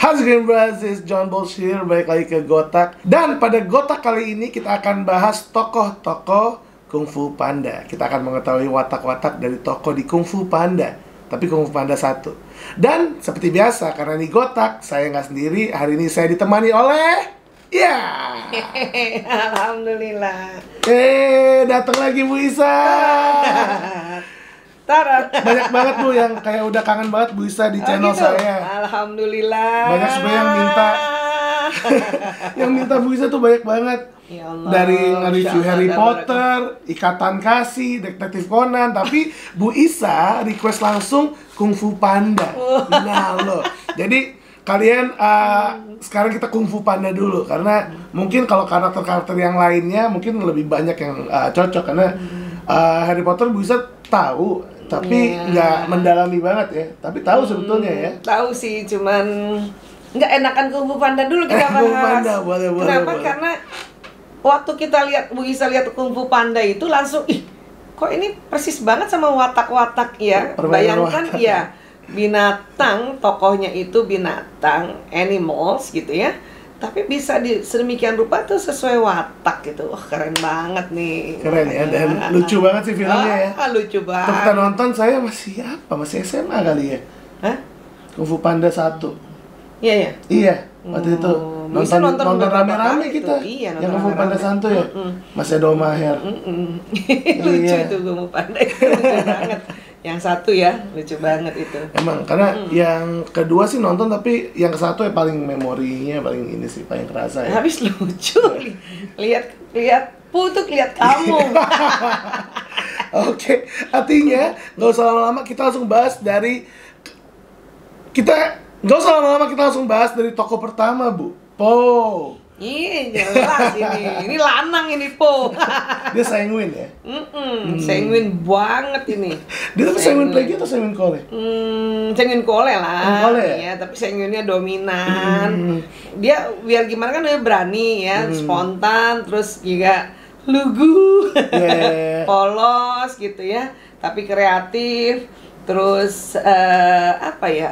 How's it going, bros? It's John Bols here, balik lagi ke Gotak. Dan pada Gotak kali ini kita akan bahas tokoh-tokoh Kung Fu Panda. Kita akan mengetahui watak-watak dari tokoh di Kung Fu Panda, tapi Kung Fu Panda 1. Dan seperti biasa, karena di Gotak, saya nggak sendiri. Hari ini saya ditemani oleh... Ya, Alhamdulillah. Datang lagi Bu Isa. Tara. Banyak banget Bu yang kayak udah kangen banget Bu Isa di channel gitu? saya. Alhamdulillah. Banyak sebenarnya yang minta yang minta Bu Isa tuh banyak banget. Ya Allah, dari nge-review Harry Allah, Potter, Ikatan Kasih, Detektif Conan, tapi Bu Isa request langsung Kung Fu Panda. Nah loh, jadi kalian sekarang kita Kung Fu Panda dulu, karena mungkin kalau karakter-karakter yang lainnya mungkin lebih banyak yang cocok, karena Harry Potter Bu Isa tahu, tapi nggak mendalami banget ya, tapi tahu sebetulnya ya. Tahu sih, cuman nggak enakan Kung Fu Panda dulu kita bahas. Kung Fu Panda, boleh. Kenapa? Karena waktu kita lihat Bu Isa lihat Kung Fu Panda itu langsung, kok ini persis banget sama watak-watak ya. Bayangkan ya, binatang, tokohnya itu binatang, animals gitu ya. Tapi bisa sedemikian rupa tuh sesuai watak gitu. Wah, keren banget nih. Keren ya, dan lucu banget sih filmnya ya. Lucu banget. Waktu kita nonton saya masih Masih SMA kali ya? Hah? Kung Fu Panda 1. Iya ya? Iya, waktu itu nonton rame-rame kita. Iya, yang Kung Fu Panda 1 ya? Masih ada Om Maher. Lucu itu Kung Fu Panda, lucu banget. Yang satu ya, lucu banget itu. Emang, karena yang kedua sih nonton, tapi yang ke satu ya paling memorinya, paling ini sih, paling kerasa ya. Habis lucu. Lihat putuk, lihat kamu. Oke, artinya nggak usah lama-lama, kita langsung bahas dari tokoh pertama, Bu. Po. Iya, jelas ini. Ini lanang ini, Po. Dia sanguin ya? Sanguin banget ini. Dia tapi sanguin plagi atau sanguin kole? Sanguin kole lah. Kole ya? Ya, tapi sanguinnya dominan. Dia biar gimana kan dia berani ya, spontan, terus juga lugu, polos gitu ya, tapi kreatif. Terus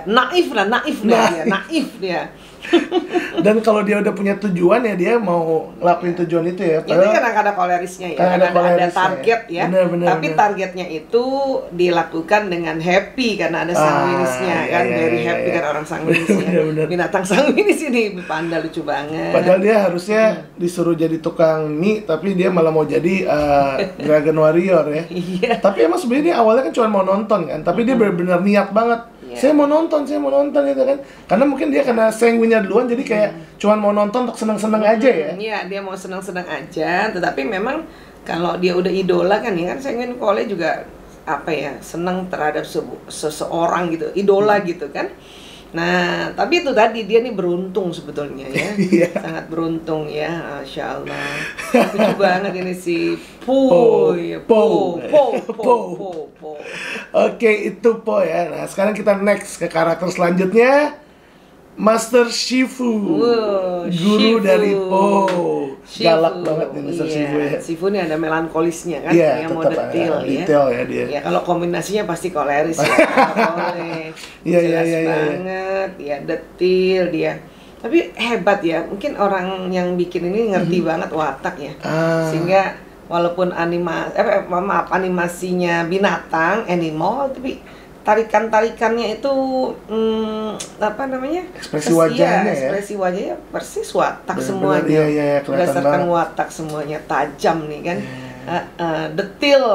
naif dia. Dan kalau dia udah punya tujuan ya, dia mau ngelakuin tujuan itu ya. Itu karena ada kolerisnya ya, karena ada target ya. Tapi targetnya itu dilakukan dengan happy karena ada sanguinisnya kan, very happy kan orang sanguinisnya. Binatang sanguinis ini panda lucu banget. Padahal dia harusnya disuruh jadi tukang mie, tapi dia malah mau jadi Dragon Warrior ya. Iya. Tapi emang sebenarnya dia awalnya kan cuma mau nonton kan, tapi dia benar-benar niat banget. Saya mau nonton gitu kan. Karena mungkin dia karena sanguinnya duluan, jadi kayak cuman mau nonton untuk senang-senang aja ya. Iya, dia mau senang-senang aja, tetapi memang kalau dia udah idola kan ya kan, sanguin kole juga senang terhadap seseorang gitu, idola gitu kan. Nah, tapi itu tadi dia nih beruntung sebetulnya ya. Sangat beruntung ya, Masya Allah. Lucu banget ini si Po. Oke, itu Po ya. Nah, sekarang kita next ke karakter selanjutnya, Master Shifu. Guru dari Po. Galak banget nih Master Shifu ya. Shifu ini ada melankolisnya kan, yang mau detail ya dia. Ya kalau kombinasinya pasti koleris ya. Jelas banget, ya detail dia. Tapi hebat ya, mungkin orang yang bikin ini ngerti banget watak ya. Sehingga walaupun animasinya binatang, animal, tapi tarikannya itu ekspresi wajahnya persis watak semuanya. Berdasarkan watak semuanya tajam nih kan. Detail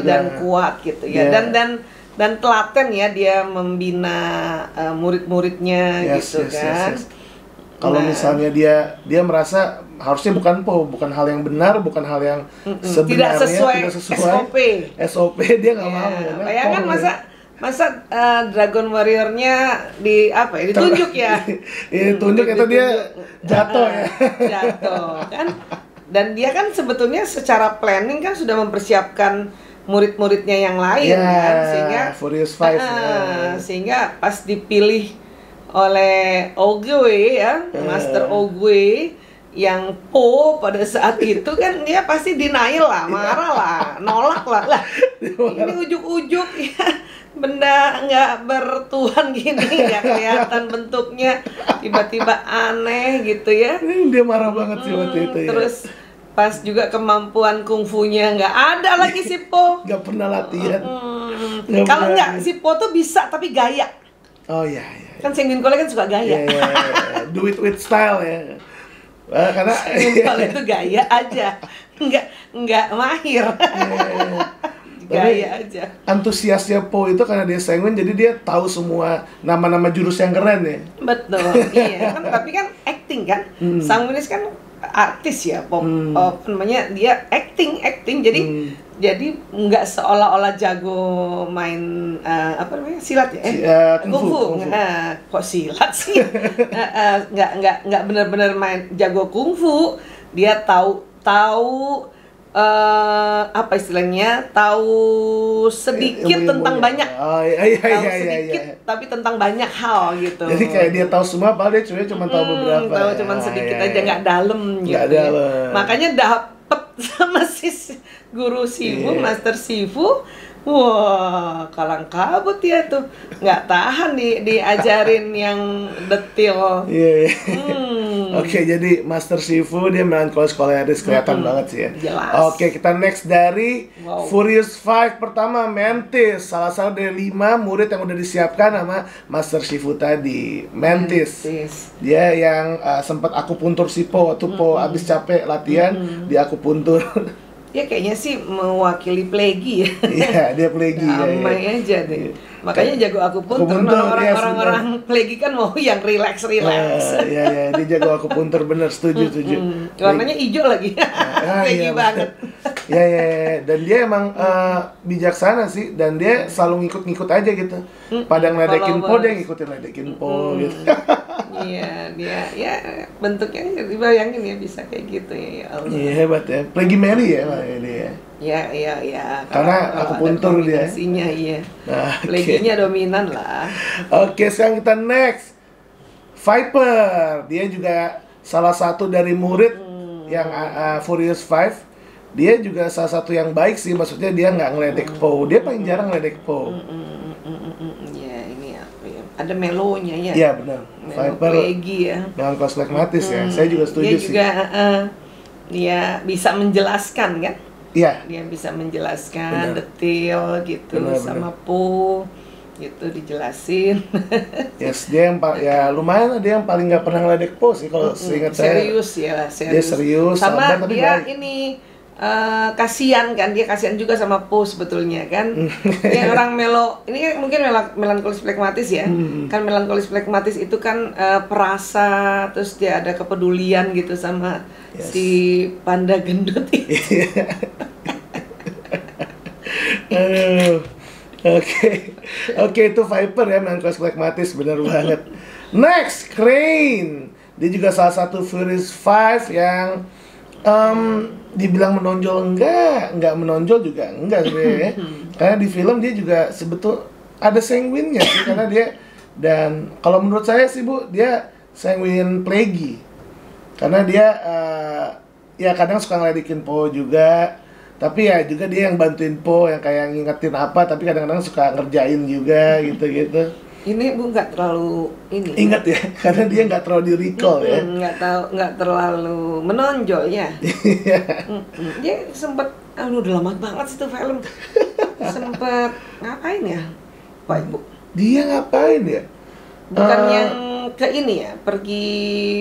dan kuat gitu ya. Dan telaten ya, dia membina murid-muridnya gitu kan. Kalau misalnya dia merasa harusnya bukan hal yang benar, bukan hal yang sebenarnya, tidak sesuai SOP, dia nggak mau. Bayangkan masa Dragon Warrior-nya ditunjuk ya. Tunjuk itu dia jatuh ya. Jatuh kan. Dan dia kan sebetulnya secara planning kan sudah mempersiapkan murid-muridnya yang lain kan, sehingga Furious Five sehingga pas dipilih oleh Oogway ya, Master Oogway yang Po pada saat itu kan dia pasti denial lah, marah lah, nolak lah. Ini ujuk-ujuk ya benda nggak bertuan gini, nggak kelihatan bentuknya, tiba-tiba aneh gitu ya. Dia marah banget sih waktu itu ya. Terus pas juga kemampuan kungfunya nggak ada lagi si Po. Nggak pernah latihan. Kalau nggak si Po tuh bisa tapi gaya. Oh iya iya. Kan Sengbin Kole kan suka gaya. Iya. Do it with style ya. Karena Sengbin Kole itu gaya aja, nggak mahir. Gaya aja. Antusiasnya Po itu karena dia Sengbin, jadi dia tahu semua nama-nama jurus yang keren ya. Betul, iya kan, tapi kan acting kan, Sangwinese kan artis ya, namanya dia acting, jadi nggak seolah-olah jago main apa namanya silat ya, kungfu. Kok silat sih? nggak benar-benar main jago kungfu, dia tahu apa istilahnya, tahu sedikit tentang banyak, tahu sedikit tapi tentang banyak hal gitu. Jadi kayak dia tahu semua, padahal dia cuma tahu beberapa. Tahu cuma sedikit aja, nggak dalam gitu. Nggak dalam. Makanya dapet sama si guru Sifu, Master Sifu. Wah, kalang kabut ya tuh, nggak tahan diajarin yang detail. Iya. Oke, jadi Master Shifu dia melankolis Koleris kelihatan banget sih ya. Jelas. Oke, kita next dari Furious 5 pertama, Mantis, salah satu dari 5 murid yang udah disiapkan sama Master Shifu tadi. Mantis. Dia yang sempat akupuntur si Po waktu Po abis capek latihan, dia akupuntur. Ya kayaknya sih mewakili plegi ya. Iya, dia plegi ya. Damai aja deh. Makanya jago akupuntur. Orang-orang plegi kan mau yang relax. Iya, dia jago akupuntur, bener, setuju. Warnanya hijau lagi. Plegi banget. Ya, dan dia emang bijaksana sih, dan dia selalu ngikut-ngikut aja gitu. Pada ngeledekin Po, dia ngikutin Po gitu. Iya, dia ya bentuknya dibayangin ya bisa kayak gitu ya Allah. Iya, hebat ya. Plegi Mary ya dia. Iya. Karena akupuntur dia. Iya. Nah, pleginya dominan lah. Oke, sekarang kita next. Viper, dia juga salah satu dari murid yang Furious 5. Dia juga salah satu yang baik sih, maksudnya dia nggak ngeledek Po. Dia paling jarang ngeledek Po. Ya, ini apa ya? Ada melonya ya. Iya, benar. Viper plegi ya. Melankolis flekmatis ya. Saya juga setuju sih. Dia juga dia bisa menjelaskan kan? Iya. Dia bisa menjelaskan detail gitu sama Po gitu, dijelasin. Yes, dia yang ya lumayan dia yang paling nggak pernah ngeledek Po sih kalau seingat saya. Serius. Dia serius, sama sabar, tapi dia baik. ini kasihan kan, dia kasihan juga sama Po sebetulnya kan. Yang orang melo ini kan mungkin melankolis flekmatis ya. Kan melankolis flekmatis itu kan perasa, terus dia ada kepedulian gitu sama si panda gendut itu. Oke, itu Viper ya, melankolis flekmatis, benar banget. Next, Crane. Dia juga salah satu Furious 5 yang dibilang menonjol enggak menonjol juga enggak sebenarnya. Karena di film dia juga sebetulnya ada sanguinnya sih, karena dia, dan kalau menurut saya sih Bu, dia sanguin plegi. Karena dia ya kadang suka ngeledekin Po juga, tapi ya juga dia yang bantuin Po, yang kayak ngingetin apa, tapi kadang-kadang suka ngerjain juga gitu. Ini Bu nggak terlalu ini. Ingat ya, karena dia nggak terlalu di recall ya. Nggak terlalu menonjol ya. Dia sempet, udah lama banget sih tuh film. Sempet ngapain ya, Pak Ibu? Dia ngapain ya? Bukan yang ke ini ya, pergi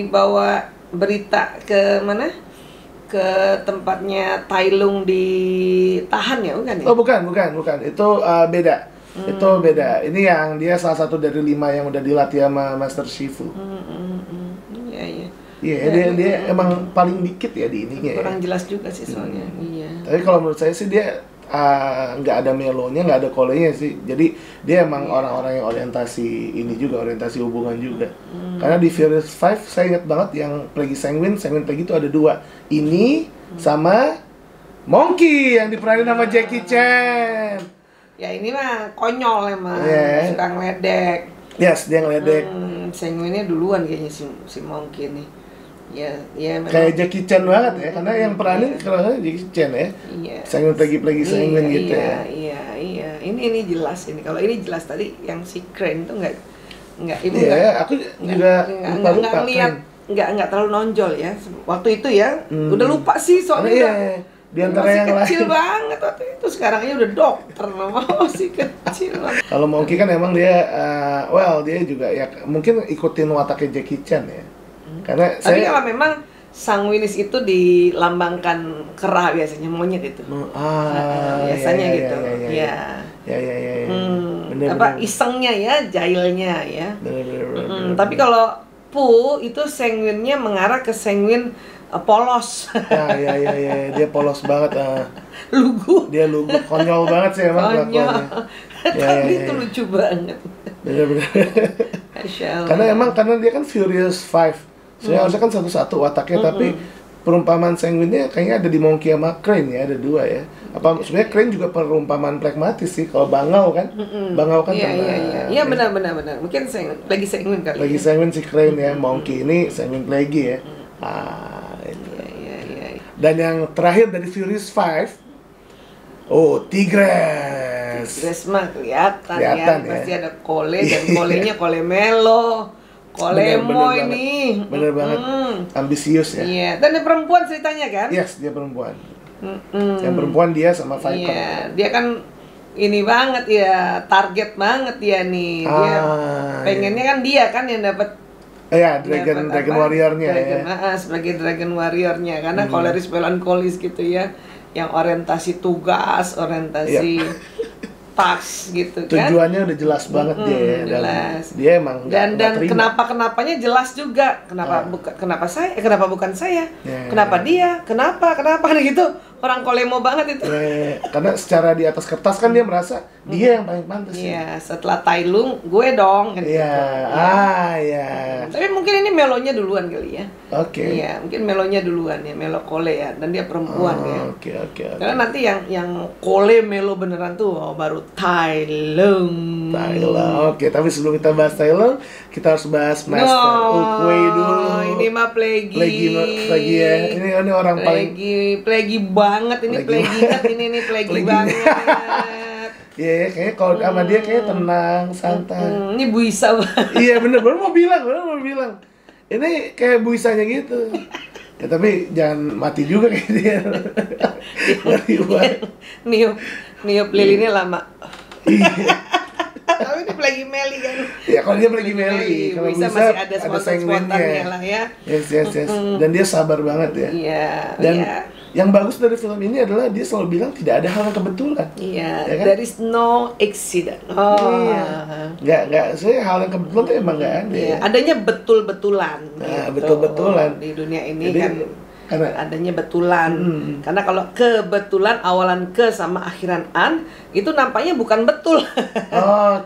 bawa berita ke mana? Ke tempatnya Tai Lung ditahan ya, bukan ya? Oh bukan. Itu beda. Itu beda. Ini yang dia salah satu dari 5 yang udah dilatih sama Master Shifu. Iya. Iya, dia emang paling dikit ya di ininya. Kurang jelas juga sih soalnya. Iya. Tapi kalau menurut saya sih dia nggak ada melonya, nggak ada kolenya sih. Jadi dia emang orang-orang yang orientasi ini juga, orientasi hubungan juga. Karena di Furious 5 saya ingat banget yang Plegi Sanguin Plegi itu ada 2. Ini sama Monkey yang diperanin sama Jackie Chan. Ya ini mah konyol emang, suka ngeledek. Yes, dia ngeledek. Sanguinnya duluan kayaknya si Monkey nih. Ya memang. Kayak Jackie Chan banget ya, karena yang peranin kalau Jackie Chan ya. Iya. Sanguin Plegi gitu ya. Iya. ini jelas ini. Kalau ini jelas tadi yang si Crane tuh nggak ibu Iya, aku juga lupa ngeliat, nggak terlalu nonjol ya waktu itu ya. Udah lupa sih soalnya. Iya, di antara yang lain. Kecil banget waktu itu, sekarang aja udah dokter, masih kecil. Kalau Monkey kan emang dia, dia juga ya mungkin ikutin wataknya Jackie Chan ya. Karena tapi kalau memang Sanguinis itu dilambangkan kera biasanya, monyet itu. Biasanya iya, gitu. Iya. Bener, apa isengnya ya, jahilnya ya. Bener. Tapi kalau Pu itu sanguinnya mengarah ke sanguin polos. Iya, dia polos banget. Lugu. Dia lugu, konyol banget sih emang kelakuannya. Tapi itu lucu banget. Bener. Karena dia kan Furious 5. Sebenarnya harusnya kan satu-satu wataknya, tapi perumpamaan sanguinnya kayaknya ada di Monkey sama Crane ya, ada 2 ya. Apa sebenarnya Crane juga perumpamaan pragmatis sih, kalau Bangau kan. Bangau kan Iya, benar. Mungkin lagi sanguin kali. Lagi sanguin si Crane ya, Monkey ini sanguin lagi ya. Iya. Dan yang terakhir dari Furious 5, Tigres. Tigres mah kelihatan ya. Pasti ada Kole, dan Kolenya Kole Melo. Kolemo ini. Bener banget. Ambisius ya. Iya, dan dia perempuan ceritanya kan? Yes, dia perempuan. Yang perempuan dia sama Viper. Iya, dia kan ini banget ya, target banget dia nih. Dia pengennya kan dia kan yang dapat Dragon Warrior-nya ya. Sebagai Dragon Warrior-nya, karena Coleris Melancholis gitu ya. Yang orientasi tugas, orientasi task gitu kan. Tujuannya udah jelas banget dia ya. Jelas. Dia emang dan kenapanya jelas juga. Kenapa bukan saya? Kenapa dia? Kenapa gitu. Orang Kolemo banget itu. Karena secara di atas kertas kan dia merasa dia yang paling pantas. Iya, setelah Tai Lung gue dong kan gitu. Iya. Tapi mungkin ini melonya duluan kali ya. Oke. Iya, mungkin melonya duluan ya, melo Kole ya, dan dia perempuan ya. Oke. Karena nanti yang Kole melo beneran tuh baru Tai Lung. Oke, tapi sebelum kita bahas Tai Lung, kita harus bahas Master Oogway dulu. Ini mah Plague ya. Ini orang paling Plague banget ini, Plague banget. Iya, kayaknya kalau sama dia kayak tenang, santai. Ini buisa banget. Iya bener, baru mau bilang. Ini kayak buisanya gitu. Ya tapi jangan mati juga kayak dia. Niup lilinnya lama. Tapi ini Plague Meli kan. Ya kalau dia Plague Meli, kalau bisa masih ada spontannya lah ya. Yes. Dan dia sabar banget ya. Iya. Dan yang bagus dari film ini adalah dia selalu bilang tidak ada hal yang kebetulan. Iya. Ya kan? There is no accident. Nggak. Saya hal yang kebetulan tuh emang nggak ada. Iya. Adanya betul-betulan. Betul-betulan. Di dunia ini. Jadi, kan adanya betulan. Karena kalau kebetulan awalan ke sama akhiran an itu nampaknya bukan betul.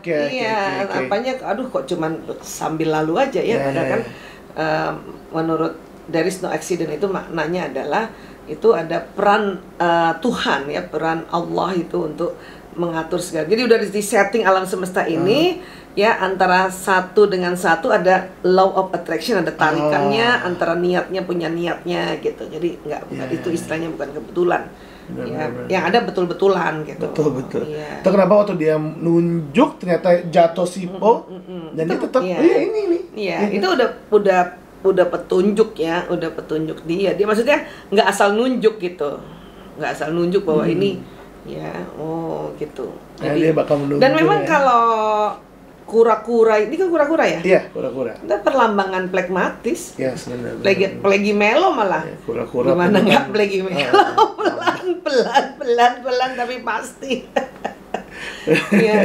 Iya, nampaknya aduh kok cuman sambil lalu aja ya. Padahal kan menurut there is no accident itu maknanya adalah itu ada peran Tuhan ya, peran Allah itu untuk mengatur segala. Jadi udah di setting alam semesta ini ya, antara satu dengan satu ada law of attraction, ada tarikannya, antara niatnya punya niatnya gitu. Jadi bukan itu istilahnya, bukan kebetulan. Yang ada betul-betulan gitu. Betul. Itu kenapa waktu dia nunjuk ternyata jatuh Sipo dan dia tetap ini. Iya, itu udah petunjuk ya, udah petunjuk dia. Dia maksudnya nggak asal nunjuk gitu. Nggak asal nunjuk bahwa ini ya, gitu. Jadi, dia bakal menunjuk. Dan memang kalau kura-kura, ini kan kura-kura ya? Iya, kura-kura. Itu perlambangan plekmatis. Iya, benar. Plague Melo malah. Ya, kura-kura. Gimana nggak Plague Melo? Pelan tapi pasti. Ya,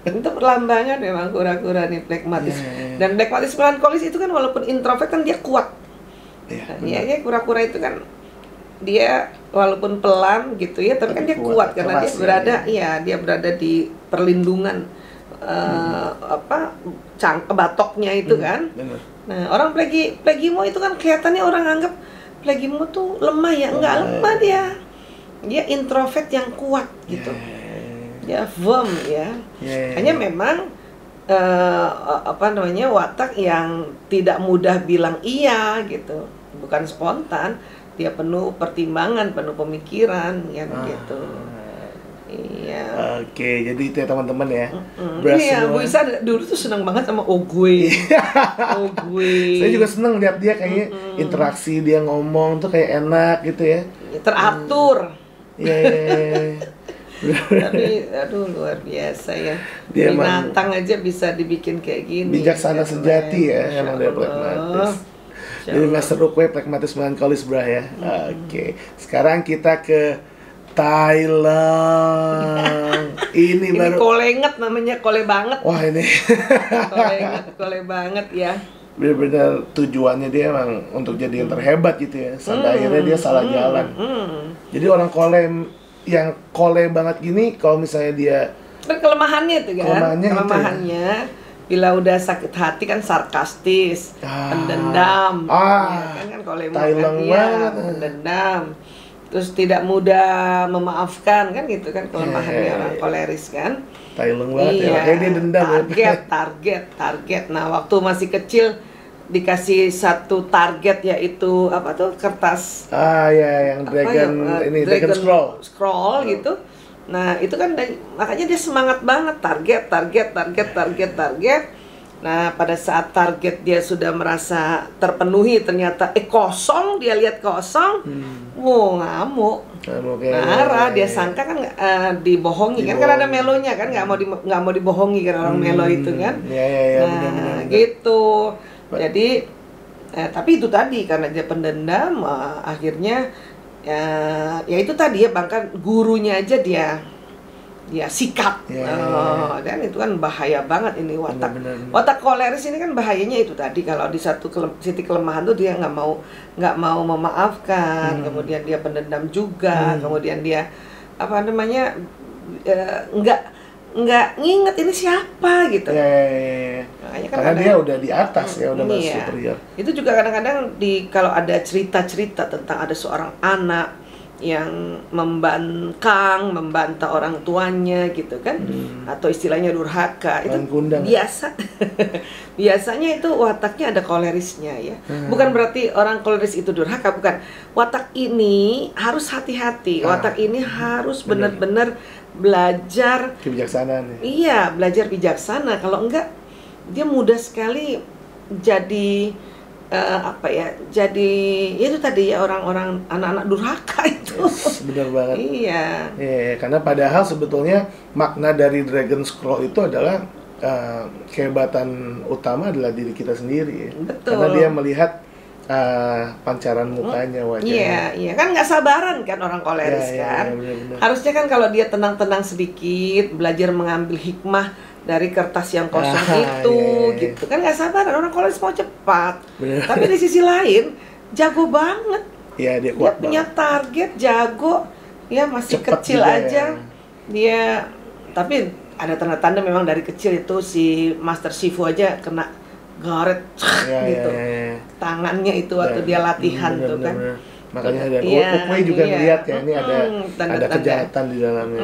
itu perlambangan memang kura-kura nih plekmatis. Dan plekmatis melankolis itu kan walaupun introvert kan dia kuat. Ya, kura-kura itu kan dia walaupun pelan gitu ya, tapi kan dia kuat karena dia berada di perlindungan batoknya itu kan. Bener. Nah, orang Plagueimo itu kan kelihatannya orang anggap Plagueimo tuh lemah ya, enggak lemah dia. Dia introvert yang kuat gitu. Dia firm ya. Hanya memang watak yang tidak mudah bilang iya gitu. Bukan spontan, dia penuh pertimbangan, penuh pemikiran ya gitu. Iya. Oke, jadi itu ya teman-teman ya. Iya, Bu Isa dulu tuh senang banget sama Ogwe. Ogwe. Saya juga seneng lihat dia kayaknya interaksi dia ngomong tuh kayak enak gitu ya. Teratur. Iya. Tapi aduh luar biasa ya. Dia Binatang aja bisa dibikin kayak gini. Bijaksana sejati ya, emang dia pragmatis. Jadi Master Ukwe pragmatis melankolis bro ya. Oke. Sekarang kita ke Thailand. Ini baru kolenget namanya, kole banget. Wah ini kole banget ya. Benar-benar tujuannya dia emang untuk jadi yang terhebat gitu ya. Sampai akhirnya dia salah jalan. Jadi orang yang kole banget gini, kalau misalnya dia kelemahannya tuh kan. Kelemahannya bila udah sakit hati kan sarkastis, pendendam. Ya, kan kole banget, pendendam. Terus tidak mudah memaafkan kan gitu kan kelemahannya orang koleris kan. Thailand banget ya, dia dendam. Target. Nah waktu masih kecil dikasih satu target yaitu apa tuh kertas. Yang Dragon Scroll gitu. Nah itu kan makanya dia semangat banget target. Nah, pada saat target dia sudah merasa terpenuhi, ternyata kosong, dia lihat kosong, ngamuk. Marah, dia sangka kan dibohongi kan ada melonya kan, nggak mau dibohongi kan orang melo itu kan. Benar. Gitu. Jadi, tapi itu tadi karena dia pendendam, akhirnya ya itu tadi ya bahkan gurunya aja dia sikat. Dan itu kan bahaya banget ini watak. Watak koleris ini kan bahayanya itu tadi, kalau di satu titik kelemahan tuh dia nggak mau memaafkan, kemudian dia pendendam juga, kemudian dia nggak nginget ini siapa gitu. Makanya kan karena dia udah di atas ya, udah masuk superior. Itu juga kadang-kadang kalau ada cerita-cerita tentang ada seorang anak yang membantah orang tuanya gitu kan, atau istilahnya durhaka, itu biasa. Biasanya itu wataknya ada kolerisnya ya. Bukan berarti orang koleris itu durhaka, bukan. Watak ini harus hati-hati. Watak ini harus benar-benar belajar kebijaksanaan. Iya, belajar bijaksana. Kalau enggak, dia mudah sekali jadi jadi itu tadi ya orang-orang anak-anak durhaka itu. Benar banget. Iya. Karena padahal sebetulnya makna dari Dragon Scroll itu adalah kehebatan utama adalah diri kita sendiri. Betul. Karena dia melihat pancaran mukanya, wajahnya. Iya kan nggak sabaran kan orang koleris kan. Benar. Harusnya kan kalau dia tenang-tenang sedikit, belajar mengambil hikmah dari kertas yang kosong itu, gitu kan, nggak sabaran orang koleris mau cepat. Tapi di sisi lain jago banget. Dia kuat. Dia punya target, jago. Ya masih cepet kecil aja. Dia tapi ada tanda-tanda memang dari kecil itu si Master Shifu aja kena garet gitu. Tangannya itu waktu dia latihan tuh kan. Makanya ada Ukwe juga ngeliat ya, ini ada kejahatan di dalamnya.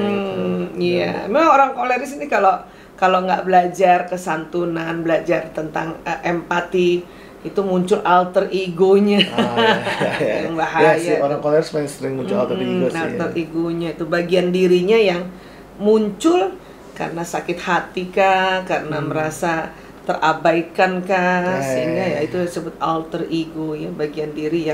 Iya, memang orang koleris ini kalau nggak belajar kesantunan, belajar tentang empati, itu muncul alter egonya. Yang bahaya. Sih, orang koleris paling sering muncul alter ego sih. Alter egonya itu bagian dirinya yang muncul karena sakit hati kah, karena merasa terabaikan kah, sehingga ya itu disebut alter ego ya, bagian diri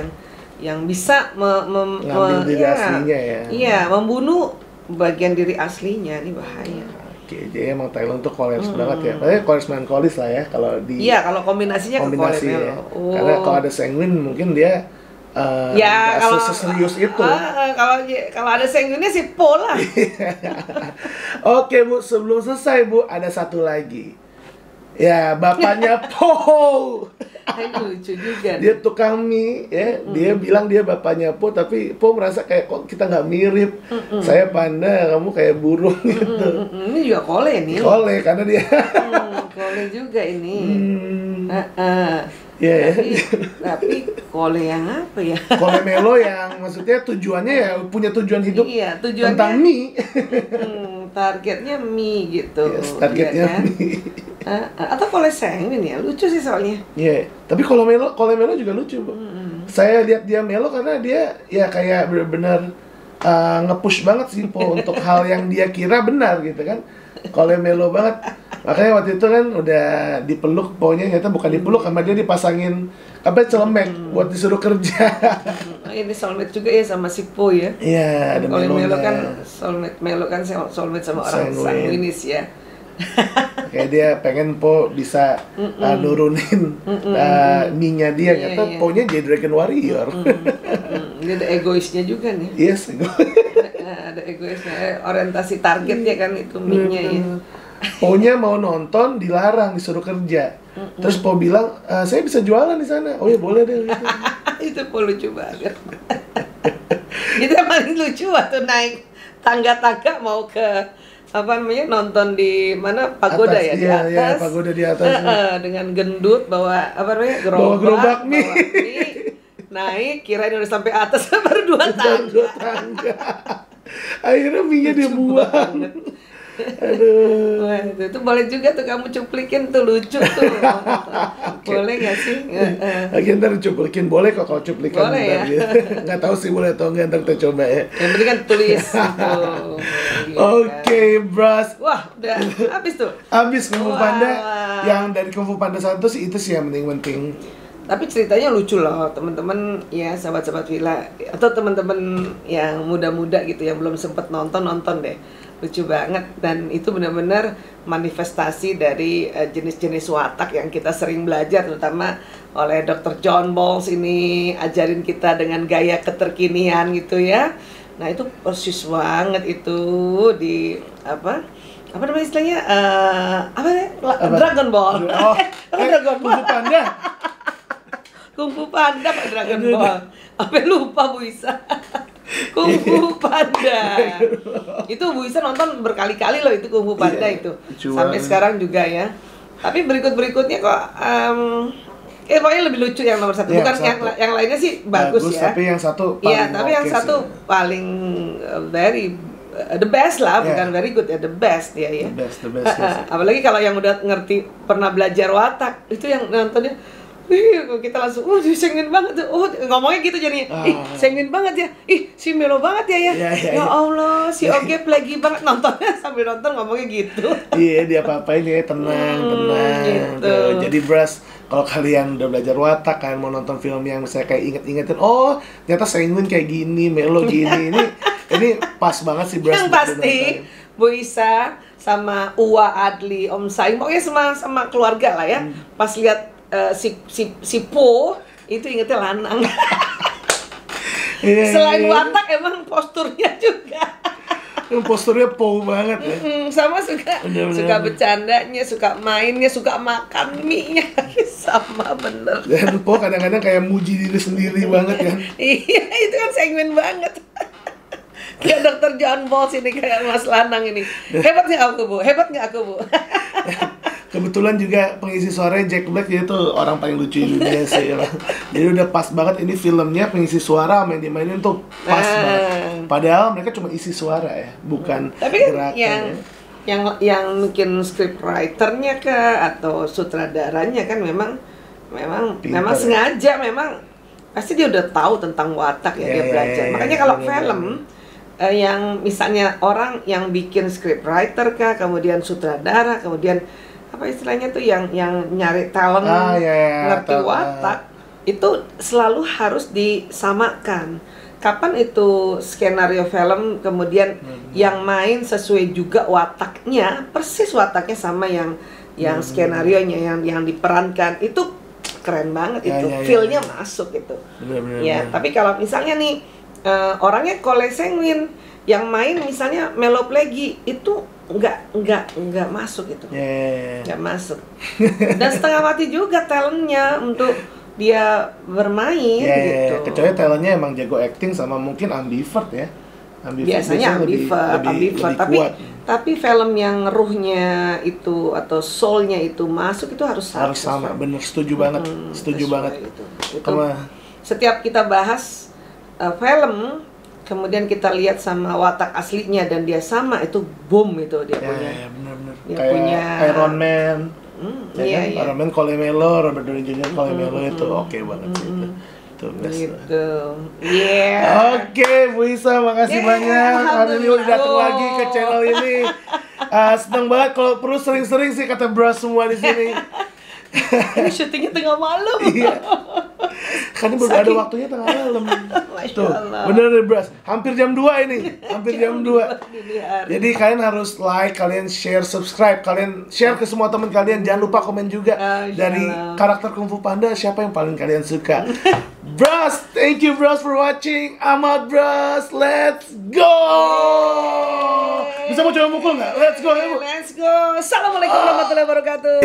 yang bisa ngambil diri aslinya ya. Iya, membunuh bagian diri aslinya, ini bahaya. Jadi emang Thailand tuh koleris banget ya. Tapi koleris melankolis lah ya kalau di. Iya, kalau kombinasinya ke koleris. Ya. Karena kalau ada sanguin mungkin dia kalau seserius itu. Kalau ada sanguinnya sih pola. Oke Bu, sebelum selesai Bu, ada satu lagi. Ya, bapaknya Po. Lucu juga. Dia tukang mie, ya. Dia bilang dia bapaknya Po, tapi Po merasa kayak kok kita nggak mirip. Saya panda, kamu kayak burung gitu. Ini juga kole nih. Kole karena dia. Kole juga ini. Tapi kole yang apa ya? Kole melo yang maksudnya tujuannya ya punya tujuan hidup. Iya, tujuannya tentang mie. Targetnya mie gitu. Yes, targetnya kan? mie. Atau kole sanguin ya, lucu sih soalnya. Iya, tapi kole melo juga lucu, Bu. Saya lihat dia melo karena dia ya kayak benar-benar nge-push banget sih Po untuk hal yang dia kira benar gitu kan. Kalau melo banget. Makanya waktu itu kan udah dipeluk Ponya, ternyata bukan dipeluk, sama dia dipasangin apa celemek buat disuruh kerja. Ini soulmate juga ya sama si Po ya. Iya, ada Kalau Melo melonya. kan Melo kan soulmate sama orang sanguinis ya. Kayak dia pengen Po bisa nurunin nya dia, Iya, ternyata iya. Ponya jadi Dragon Warrior. Dia ada egoisnya juga nih. Yes, Ada egoisnya, orientasi targetnya kan itu minyak ya. Po-nya mau nonton dilarang, disuruh kerja. Terus Po bilang, saya bisa jualan di sana. Oh ya boleh deh gitu. Itu Po lucu banget. Itu yang paling lucu waktu naik tangga-tangga mau ke apa namanya nonton di mana pagoda Atas, ya di iya, atas. iya, pagoda di atas. Dengan gendut bawa apa namanya Bawa gerobak mie. bawa mie, naik kirain udah sampai atas baru dua Dan dua tangga. tangga. Akhirnya mie-nya dia Lucu buang. banget. Aduh. Wah, itu boleh juga tuh kamu cuplikin tuh lucu tuh. Boleh nggak sih? Lagi ntar cuplikin, boleh kok kalau cuplikan Boleh ntar ya? gitu. Nggak tahu sih boleh atau nggak, ntar kita coba ya. Yang penting kan tulis gitu. Oke, Bras. Wah, udah habis tuh. Abis Kung Fu Wah. Panda. Yang dari Kung Fu Panda 1 sih itu sih yang penting-penting. Tapi ceritanya lucu loh, teman-teman ya, sahabat-sahabat Villa atau teman-teman yang muda-muda gitu yang belum sempet nonton deh. Lucu banget, dan itu benar-benar manifestasi dari jenis-jenis watak yang kita sering belajar, terutama oleh Dr. John Bowles ini ajarin kita dengan gaya keterkinian gitu ya. Nah itu persis banget itu di apa namanya istilahnya Dragon Ball. Oh, Dragon Kung Ball. Fu Panda. Kung Fu Panda Pak Dragon Ball. Apa lupa Bu Isa. Kung Fu Panda. Itu Bu Isa nonton berkali-kali loh itu Kung Fu Panda Iya, itu. lucu Sampai banget. sekarang juga ya. Tapi berikutnya kok pokoknya lebih lucu yang nomor 1. Yang Bukan satu. yang lainnya sih bagus ya. Tapi yang satu paling Iya, tapi yang oke satu sih. paling the best lah, Yeah. bukan very good ya, the best ya ya. The best. Yes. Apalagi kalau yang udah ngerti, pernah belajar watak, itu yang nontonnya, kita langsung, disengin banget tuh, ngomongnya gitu jadinya, sengin banget ya, si Melo banget ya ya, Iya, iya, ya iya. Allah, si Oge plagi banget, nontonnya sambil nonton ngomongnya gitu. Iya, dia apa-apain ya, tenang. gitu. Tuh, jadi Bras, kalau kalian udah belajar watak kan, mau nonton film yang misalnya kayak inget-ingetin, oh ternyata Sengun kayak gini, Melo gini, ini pas banget sih Bras. Yang buat pasti dinonton. Bu Isa sama Uwa Adli, Om Saing, pokoknya sama keluarga lah ya. Pas lihat si Po itu ingetnya lanang. Iya, Selain iya. watak emang posturnya juga. Yang posturnya Po banget ya. Sama suka Bener-bener. suka bercandanya, suka mainnya, suka makan mie-nya. Sama bener. Dan Po kadang-kadang kayak muji diri sendiri banget kan. Iya, itu kan segmen banget. Kayak Dr. John Bowles ini, kayak Mas Lanang ini. Hebat nggak aku, Bu? Hebat nggak aku, Bu? Kebetulan juga pengisi suaranya Jack Black, dia tuh orang paling lucu di dunia sih. Jadi udah pas banget ini filmnya, pengisi suara sama yang dimainin tuh pas banget. Padahal mereka cuma isi suara ya, bukan Tapi kan gerakan yang mungkin script writer-nya kah atau sutradaranya kan memang Pinter, ya. sengaja, memang pasti dia udah tahu tentang watak ya, dia belajar. Makanya kalau film yang misalnya orang yang bikin script writer kah, kemudian sutradara, kemudian apa istilahnya tuh yang nyari talent, ngerti watak, itu selalu harus disamakan. Kapan itu skenario film kemudian yang main sesuai juga wataknya, persis wataknya sama yang skenarionya yang diperankan, itu keren banget itu, feel-nya masuk itu. Bener. Tapi kalau misalnya nih orangnya Kole Senguin, yang main misalnya Melo Plegi, itu nggak masuk itu, nggak masuk. Dan setengah mati juga talentnya untuk dia bermain gitu. Kecuali talentnya emang jago acting sama mungkin ambivert ya. Biasanya ambivert, tapi film yang ruhnya itu atau soulnya itu masuk, itu harus sama. Bener, setuju banget, setuju banget. Itu setiap kita bahas film, kemudian kita lihat sama watak aslinya dan dia sama, itu boom itu dia punya. Bener. Dia Kayak punya Iron Man. Iya. Iron Man Cole Melo, Robert Downey Jr. Cole Melo itu oke banget sih itu. Gitu. Iya. Oke, Bu Isa, makasih banyak. Hari ini udah datang lagi ke channel ini. Seneng banget kalau perlu sering-sering sih kata bros semua di sini. Ini syutingnya tengah malam. Iya. Kan ini baru ada waktunya tengah malam. Tuh, bener nih bros. Hampir jam 2 ini. Hampir jam 2. Jadi kalian harus like, kalian share, subscribe, kalian share ke semua teman kalian. Jangan lupa komen juga dari karakter Kung Fu Panda siapa yang paling kalian suka. Bros, thank you bros for watching. I'm out bros. Let's go. Bisa mau coba mukul nggak? Let's go. Let's go. Assalamualaikum warahmatullahi wabarakatuh.